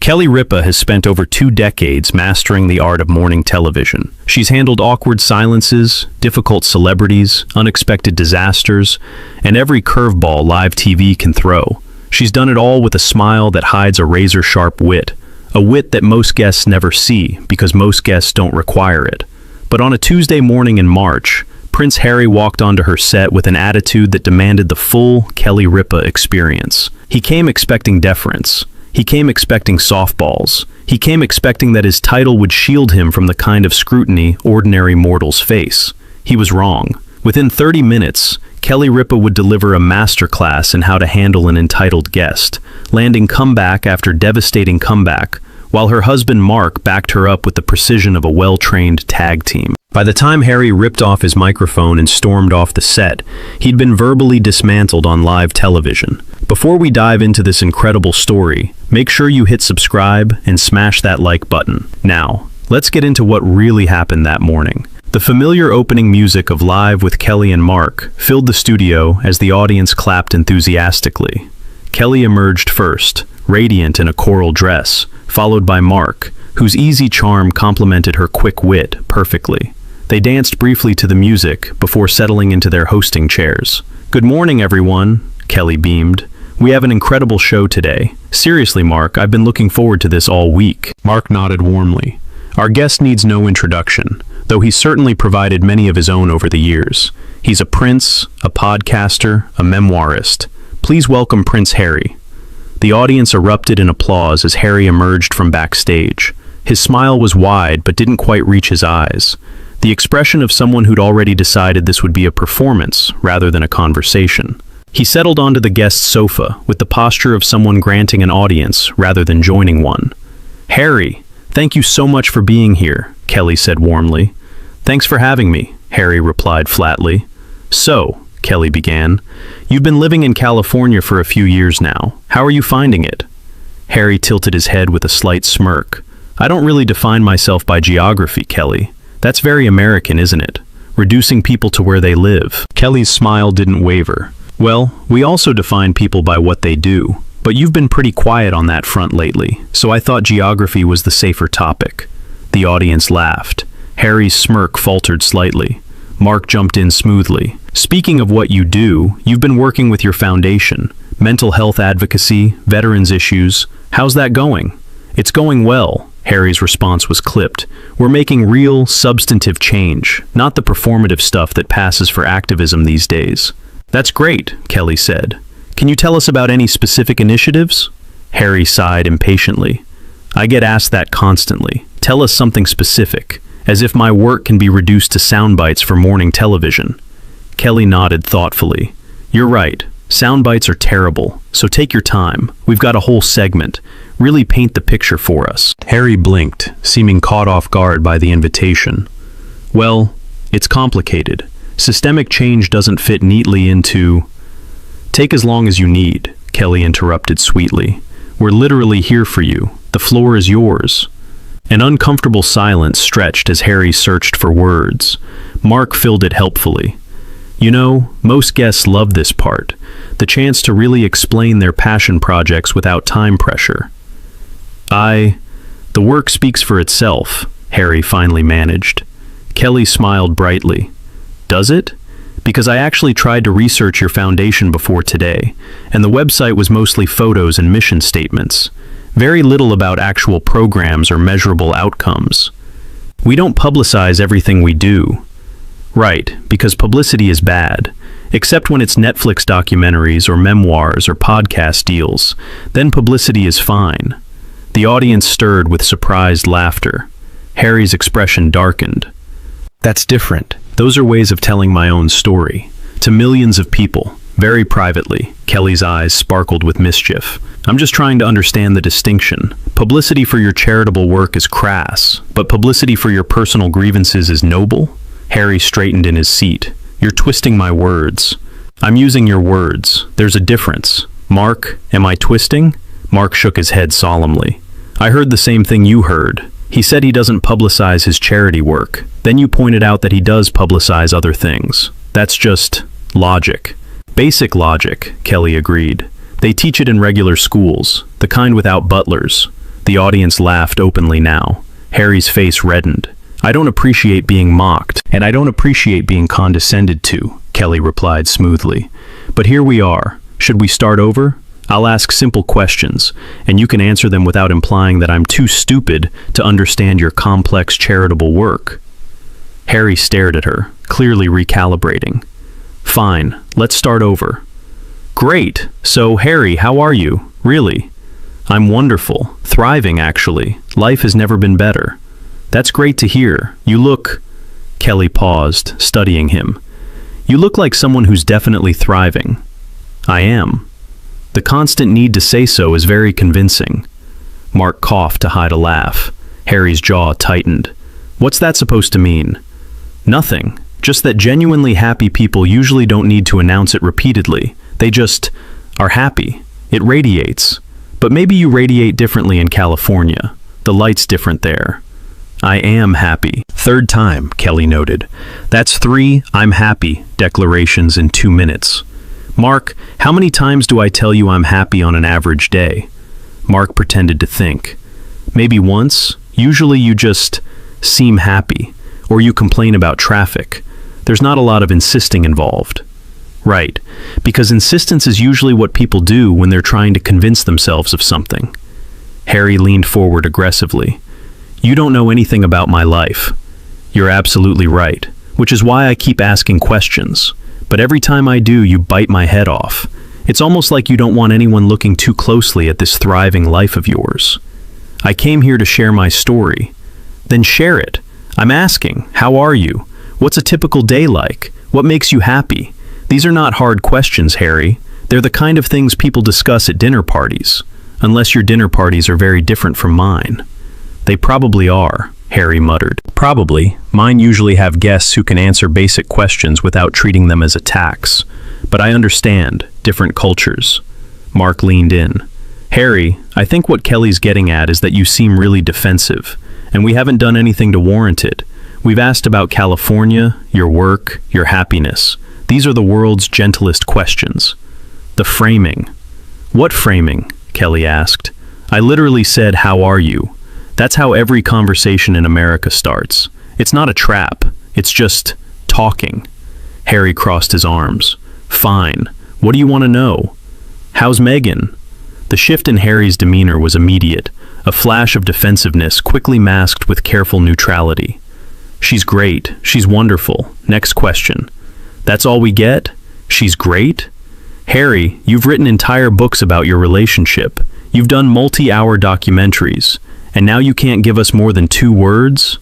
Kelly Ripa has spent over 2 decades mastering the art of morning television. She's handled awkward silences, difficult celebrities, unexpected disasters, and every curveball live TV can throw. She's done it all with a smile that hides a razor-sharp wit, a wit that most guests never see because most guests don't require it. But on a Tuesday morning in March, Prince Harry walked onto her set with an attitude that demanded the full Kelly Ripa experience. He came expecting deference. He came expecting softballs. He came expecting that his title would shield him from the kind of scrutiny ordinary mortals face. He was wrong. Within 30 minutes, Kelly Ripa would deliver a masterclass in how to handle an entitled guest, landing comeback after devastating comeback, while her husband Mark backed her up with the precision of a well-trained tag team. By the time Harry ripped off his microphone and stormed off the set, he'd been verbally dismantled on live television. Before we dive into this incredible story, make sure you hit subscribe and smash that like button. Now, let's get into what really happened that morning. The familiar opening music of Live with Kelly and Mark filled the studio as the audience clapped enthusiastically. Kelly emerged first, radiant in a coral dress, followed by Mark, whose easy charm complemented her quick wit perfectly. They danced briefly to the music before settling into their hosting chairs. "Good morning, everyone," Kelly beamed. "We have an incredible show today. Seriously, Mark, I've been looking forward to this all week." Mark nodded warmly. "Our guest needs no introduction, though he's certainly provided many of his own over the years. He's a prince, a podcaster, a memoirist. Please welcome Prince Harry." The audience erupted in applause as Harry emerged from backstage. His smile was wide but didn't quite reach his eyes. The expression of someone who'd already decided this would be a performance rather than a conversation. He settled onto the guest's sofa with the posture of someone granting an audience rather than joining one. "Harry, thank you so much for being here," Kelly said warmly. "Thanks for having me," Harry replied flatly. "So," Kelly began, "you've been living in California for a few years now. How are you finding it?" Harry tilted his head with a slight smirk. "I don't really define myself by geography, Kelly. That's very American, isn't it? Reducing people to where they live." Kelly's smile didn't waver. "Well, we also define people by what they do. But you've been pretty quiet on that front lately, so I thought geography was the safer topic." The audience laughed. Harry's smirk faltered slightly. Mark jumped in smoothly. "Speaking of what you do, you've been working with your foundation. Mental health advocacy, veterans issues. How's that going?" "It's going well." Harry's response was clipped. "We're making real, substantive change, not the performative stuff that passes for activism these days." "That's great," Kelly said. "Can you tell us about any specific initiatives?" Harry sighed impatiently. "I get asked that constantly. Tell us something specific, as if my work can be reduced to sound bites for morning television." Kelly nodded thoughtfully. "You're right. Sound bites are terrible, so take your time. We've got a whole segment. Really paint the picture for us." Harry blinked, seeming caught off guard by the invitation. "Well, it's complicated. Systemic change doesn't fit neatly into—" "Take as long as you need," Kelly interrupted sweetly. "We're literally here for you. The floor is yours." An uncomfortable silence stretched as Harry searched for words. Mark filled it helpfully. "You know, most guests love this part, the chance to really explain their passion projects without time pressure." The work speaks for itself," Harry finally managed. Kelly smiled brightly. "Does it? Because I actually tried to research your foundation before today, and the website was mostly photos and mission statements. Very little about actual programs or measurable outcomes. We don't publicize everything we do." "Right, because publicity is bad. Except when it's Netflix documentaries or memoirs or podcast deals. Then publicity is fine." The audience stirred with surprised laughter. Harry's expression darkened. "That's different. Those are ways of telling my own story. To millions of people, very privately." Kelly's eyes sparkled with mischief. "I'm just trying to understand the distinction. Publicity for your charitable work is crass, but publicity for your personal grievances is noble?" Harry straightened in his seat. "You're twisting my words." "I'm using your words. There's a difference." "Mark, am I twisting?" Mark shook his head solemnly. "I heard the same thing you heard. He said he doesn't publicize his charity work. Then you pointed out that he does publicize other things. That's just logic." "Basic logic," Kelly agreed. "They teach it in regular schools, the kind without butlers. The audience laughed openly now. Harry's face reddened. I don't appreciate being mocked, and I don't appreciate being condescended to, Kelly replied smoothly. But here we are. Should we start over? I'll ask simple questions, and you can answer them without implying that I'm too stupid to understand your complex charitable work. Harry stared at her, clearly recalibrating. Fine, let's start over. Great. So, Harry, how are you? Really? I'm wonderful. Thriving, actually. Life has never been better. That's great to hear. You look... Kelly paused, studying him. You look like someone who's definitely thriving. I am. The constant need to say so is very convincing. Mark coughed to hide a laugh. Harry's jaw tightened. What's that supposed to mean? Nothing. Just that genuinely happy people usually don't need to announce it repeatedly. They just are happy. It radiates. But maybe you radiate differently in California. The light's different there. I am happy. Third time, Kelly noted. That's 3 I'm happy declarations in 2 minutes. Mark, how many times do I tell you I'm happy on an average day? Mark pretended to think. Maybe once. Usually you just seem happy, or you complain about traffic. There's not a lot of insisting involved. Right, because insistence is usually what people do when they're trying to convince themselves of something. Harry leaned forward aggressively. You don't know anything about my life. You're absolutely right, which is why I keep asking questions. But every time I do, you bite my head off. It's almost like you don't want anyone looking too closely at this thriving life of yours. I came here to share my story. Then share it. I'm asking, how are you? What's a typical day like? What makes you happy? These are not hard questions, Harry. They're the kind of things people discuss at dinner parties. Unless your dinner parties are very different from mine. They probably are, Harry muttered. Probably. Mine usually have guests who can answer basic questions without treating them as attacks. But I understand. Different cultures. Mark leaned in. Harry, I think what Kelly's getting at is that you seem really defensive. And we haven't done anything to warrant it. We've asked about California, your work, your happiness. These are the world's gentlest questions. The framing. What framing? Kelly asked. I literally said, how are you? That's how every conversation in America starts. It's not a trap. It's just talking. Harry crossed his arms. Fine. What do you want to know? How's Megan? The shift in Harry's demeanor was immediate, a flash of defensiveness quickly masked with careful neutrality. She's great. She's wonderful. Next question. That's all we get? She's great? Harry, you've written entire books about your relationship. You've done multi-hour documentaries. And now you can't give us more than 2 words?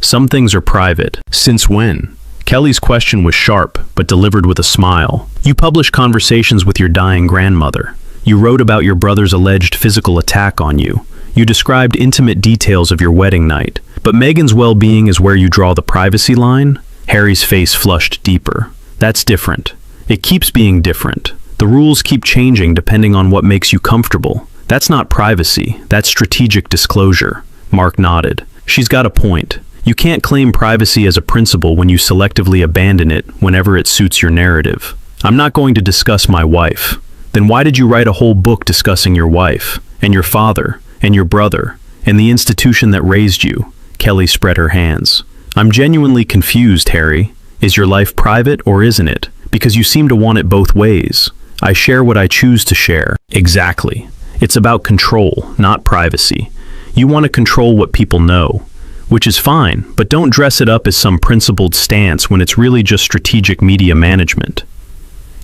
Some things are private. Since when? Kelly's question was sharp, but delivered with a smile. You published conversations with your dying grandmother. You wrote about your brother's alleged physical attack on you. You described intimate details of your wedding night. But Megan's well-being is where you draw the privacy line? Harry's face flushed deeper. That's different. It keeps being different. The rules keep changing depending on what makes you comfortable. That's not privacy. That's strategic disclosure. Mark nodded. She's got a point. You can't claim privacy as a principle when you selectively abandon it whenever it suits your narrative. I'm not going to discuss my wife. Then why did you write a whole book discussing your wife, and your father, and your brother, and the institution that raised you? Kelly spread her hands. I'm genuinely confused, Harry. Is your life private or isn't it? Because you seem to want it both ways. I share what I choose to share. Exactly. It's about control, not privacy. You want to control what people know, which is fine, but don't dress it up as some principled stance when it's really just strategic media management.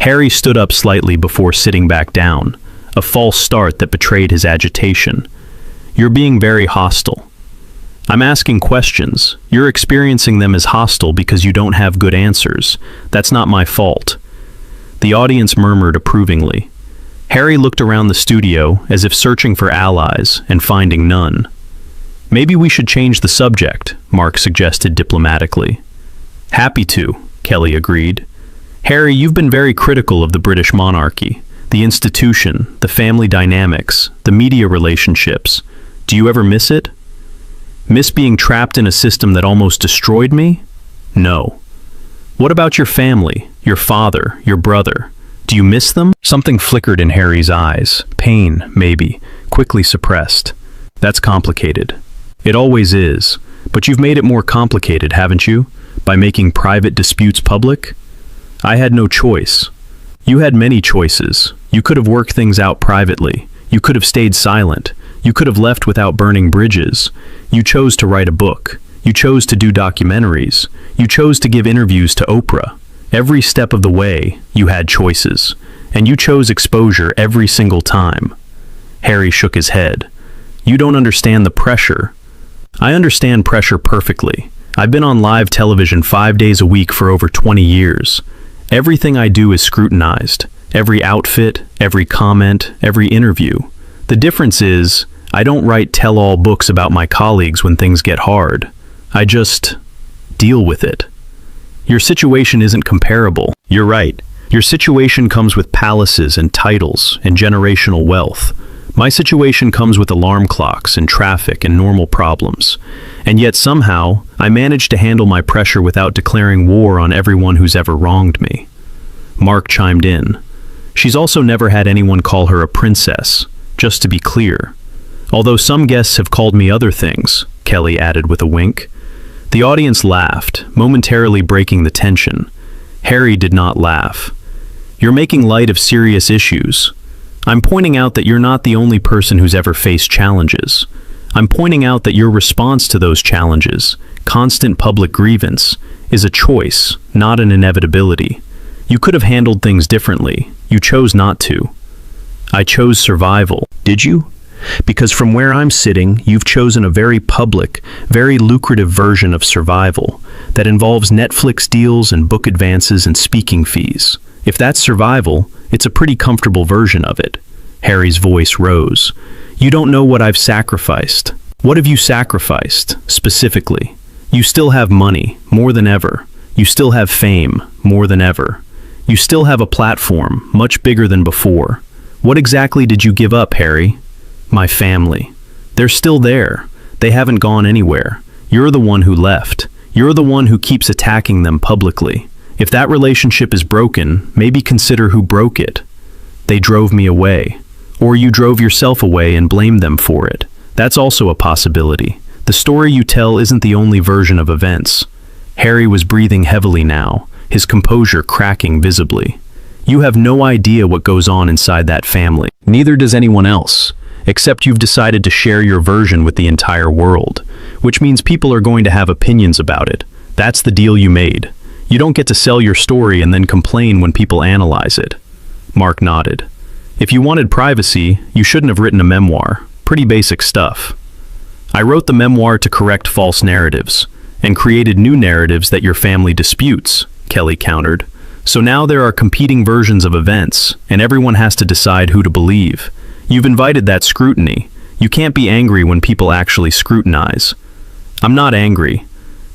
Harry stood up slightly before sitting back down, a false start that betrayed his agitation. You're being very hostile. I'm asking questions. You're experiencing them as hostile because you don't have good answers. That's not my fault. The audience murmured approvingly. Harry looked around the studio as if searching for allies and finding none. Maybe we should change the subject, Mark suggested diplomatically. Happy to, Kelly agreed. Harry, you've been very critical of the British monarchy, the institution, the family dynamics, the media relationships. Do you ever miss it? Miss being trapped in a system that almost destroyed me? No. What about your family, your father, your brother? Do you miss them? Something flickered in Harry's eyes. Pain, maybe, quickly suppressed. That's complicated. It always is, but you've made it more complicated, haven't you? By making private disputes public? I had no choice. You had many choices. You could have worked things out privately. You could have stayed silent. You could have left without burning bridges. You chose to write a book. You chose to do documentaries. You chose to give interviews to Oprah. Every step of the way, you had choices. And you chose exposure every single time. Harry shook his head. You don't understand the pressure. I understand pressure perfectly. I've been on live television 5 days a week for over 20 years. Everything I do is scrutinized. Every outfit, every comment, every interview. The difference is, I don't write tell-all books about my colleagues when things get hard. I just deal with it. Your situation isn't comparable. You're right. Your situation comes with palaces and titles and generational wealth. My situation comes with alarm clocks and traffic and normal problems. And yet somehow, I managed to handle my pressure without declaring war on everyone who's ever wronged me. Mark chimed in. She's also never had anyone call her a princess, just to be clear. Although some guests have called me other things, Kelly added with a wink. The audience laughed, momentarily breaking the tension. Harry did not laugh. You're making light of serious issues. I'm pointing out that you're not the only person who's ever faced challenges. I'm pointing out that your response to those challenges, constant public grievance, is a choice, not an inevitability. You could have handled things differently. You chose not to. I chose survival. Did you? Because from where I'm sitting, you've chosen a very public, very lucrative version of survival that involves Netflix deals and book advances and speaking fees. If that's survival, it's a pretty comfortable version of it. Harry's voice rose. You don't know what I've sacrificed. What have you sacrificed, specifically? You still have money, more than ever. You still have fame, more than ever. You still have a platform, much bigger than before. What exactly did you give up, Harry? My family. They're still there. They haven't gone anywhere. You're the one who left. You're the one who keeps attacking them publicly. If that relationship is broken, maybe consider who broke it. They drove me away. Or you drove yourself away and blamed them for it. That's also a possibility. The story you tell isn't the only version of events. Harry was breathing heavily now, his composure cracking visibly. You have no idea what goes on inside that family. Neither does anyone else, except you've decided to share your version with the entire world, which means people are going to have opinions about it. That's the deal you made. You don't get to sell your story and then complain when people analyze it. Mark nodded. If you wanted privacy, you shouldn't have written a memoir. Pretty basic stuff. I wrote the memoir to correct false narratives, and created new narratives that your family disputes, Kelly countered. So now there are competing versions of events, and everyone has to decide who to believe. You've invited that scrutiny. You can't be angry when people actually scrutinize. I'm not angry.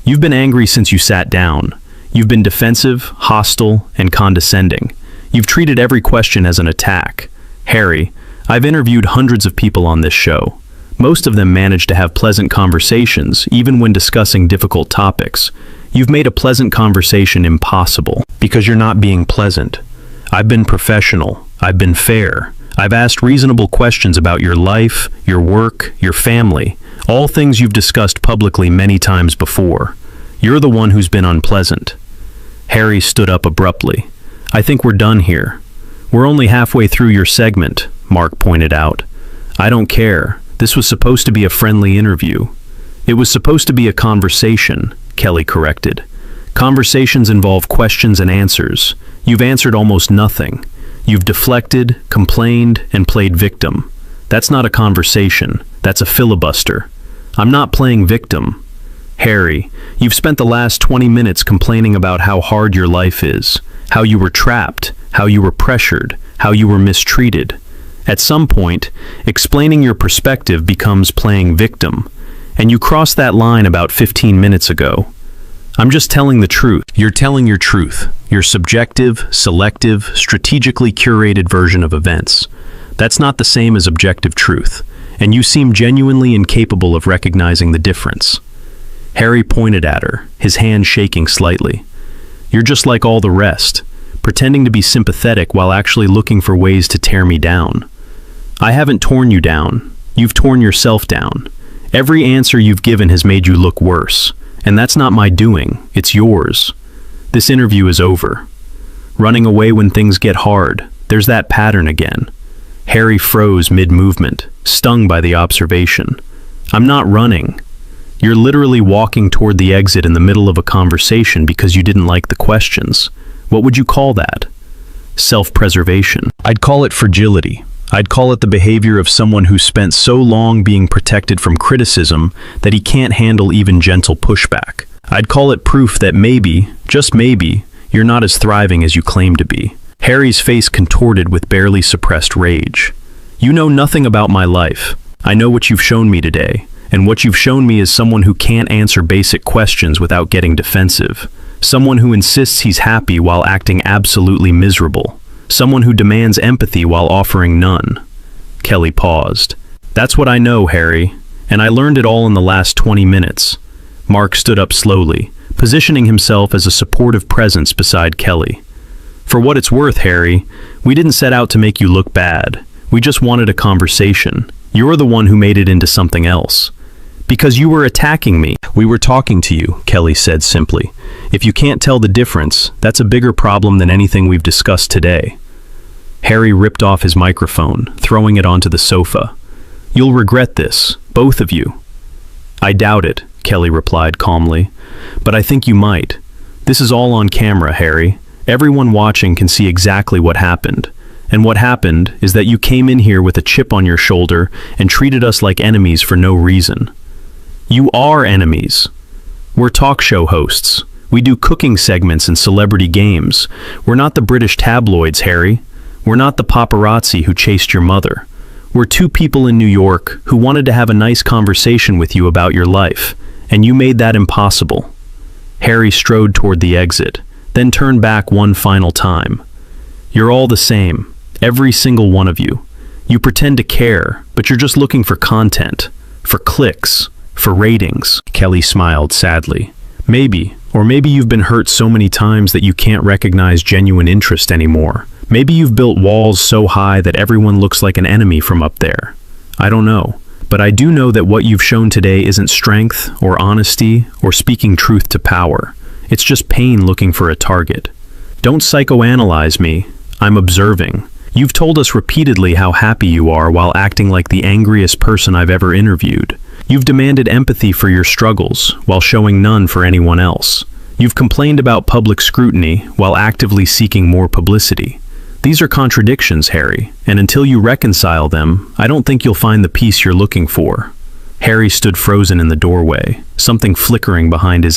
You've been angry since you sat down. You've been defensive, hostile, and condescending. You've treated every question as an attack. Harry, I've interviewed hundreds of people on this show. Most of them manage to have pleasant conversations, even when discussing difficult topics. You've made a pleasant conversation impossible, because you're not being pleasant. I've been professional. I've been fair. I've asked reasonable questions about your life, your work, your family, all things you've discussed publicly many times before. You're the one who's been unpleasant. Harry stood up abruptly. I think we're done here. We're only halfway through your segment, Mark pointed out. I don't care. This was supposed to be a friendly interview. It was supposed to be a conversation, Kelly corrected. Conversations involve questions and answers. You've answered almost nothing. You've deflected, complained, and played victim. That's not a conversation. That's a filibuster. I'm not playing victim. Harry, you've spent the last 20 minutes complaining about how hard your life is, how you were trapped, how you were pressured, how you were mistreated. At some point, explaining your perspective becomes playing victim, and you crossed that line about 15 minutes ago. I'm just telling the truth. You're telling your truth, your subjective, selective, strategically curated version of events. That's not the same as objective truth, and you seem genuinely incapable of recognizing the difference. Harry pointed at her, his hand shaking slightly. You're just like all the rest, pretending to be sympathetic while actually looking for ways to tear me down. I haven't torn you down. You've torn yourself down. Every answer you've given has made you look worse. And that's not my doing, it's yours. This interview is over. Running away when things get hard, there's that pattern again. Harry froze mid-movement, stung by the observation. I'm not running. You're literally walking toward the exit in the middle of a conversation because you didn't like the questions. What would you call that? Self-preservation. I'd call it fragility. I'd call it the behavior of someone who spent so long being protected from criticism that he can't handle even gentle pushback. I'd call it proof that maybe, just maybe, you're not as thriving as you claim to be. Harry's face contorted with barely suppressed rage. You know nothing about my life. I know what you've shown me today, and what you've shown me is someone who can't answer basic questions without getting defensive. Someone who insists he's happy while acting absolutely miserable. Someone who demands empathy while offering none. Kelly paused. That's what I know, Harry, and I learned it all in the last 20 minutes. Mark stood up slowly, positioning himself as a supportive presence beside Kelly. For what it's worth, Harry, we didn't set out to make you look bad. We just wanted a conversation. You're the one who made it into something else. Because you were attacking me. We were talking to you, Kelly said simply. If you can't tell the difference, that's a bigger problem than anything we've discussed today. Harry ripped off his microphone, throwing it onto the sofa. You'll regret this, both of you. I doubt it, Kelly replied calmly. But I think you might. This is all on camera, Harry. Everyone watching can see exactly what happened. And what happened is that you came in here with a chip on your shoulder and treated us like enemies for no reason. You are enemies. We're talk show hosts. We do cooking segments and celebrity games. We're not the British tabloids, Harry. We're not the paparazzi who chased your mother. We're two people in New York who wanted to have a nice conversation with you about your life, and you made that impossible. Harry strode toward the exit, then turned back one final time. You're all the same, every single one of you. You pretend to care, but you're just looking for content, for clicks, for ratings. Kelly smiled sadly. Maybe, or maybe you've been hurt so many times that you can't recognize genuine interest anymore. Maybe you've built walls so high that everyone looks like an enemy from up there. I don't know. But I do know that what you've shown today isn't strength or honesty or speaking truth to power. It's just pain looking for a target. Don't psychoanalyze me. I'm observing. You've told us repeatedly how happy you are while acting like the angriest person I've ever interviewed. You've demanded empathy for your struggles while showing none for anyone else. You've complained about public scrutiny while actively seeking more publicity. These are contradictions, Harry, and until you reconcile them, I don't think you'll find the peace you're looking for. Harry stood frozen in the doorway, something flickering behind his eyes.